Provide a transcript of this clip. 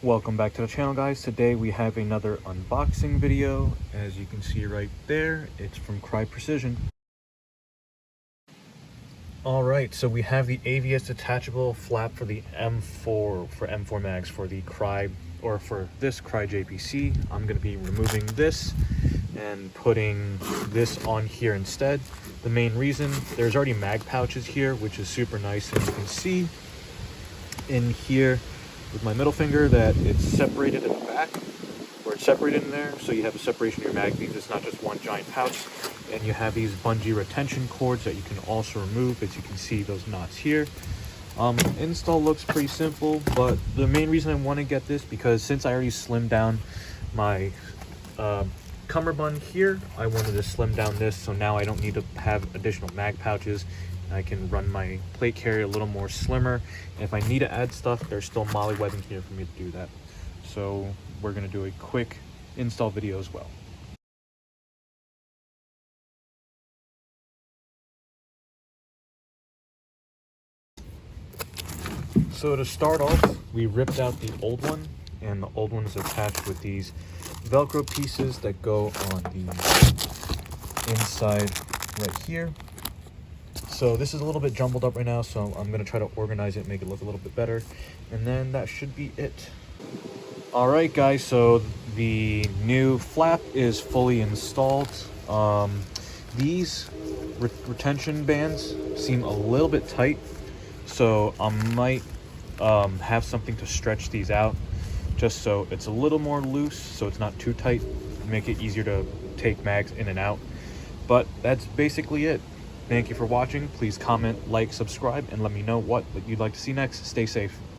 Welcome back to the channel, guys. Today we have another unboxing video. As you can see right there, it's from Crye Precision. Alright, so we have the AVS detachable flap for the M4 mags for the Crye, or for this Crye JPC. I'm going to be removing this and putting this on here instead. The main reason, there's already mag pouches here, which is super nice, and you can see in here with my middle finger that it's separated in the back, or it's separated in there, so you have a separation of your mag beads. It's not just one giant pouch. And you have these bungee retention cords that you can also remove. As you can see, those knots here. Install looks pretty simple, but the main reason I want to get this, because since I already slimmed down my cummerbund here, I wanted to slim down this, so now I don't need to have additional mag pouches. I can run my plate carrier a little more slimmer, and if I need to add stuff, there's still molly webbing here for me to do that. So we're going to do a quick install video as well. So to start off, we ripped out the old one, and the old one is attached with these Velcro pieces that go on the inside right here. So this is a little bit jumbled up right now, so I'm going to try to organize it, make it look a little bit better, and then that should be it. Alright guys, so the new flap is fully installed. These retention bands seem a little bit tight, so I might have something to stretch these out just so it's a little more loose, so it's not too tight, make it easier to take mags in and out. But that's basically it. Thank you for watching. Please comment, like, subscribe, and let me know what you'd like to see next. Stay safe.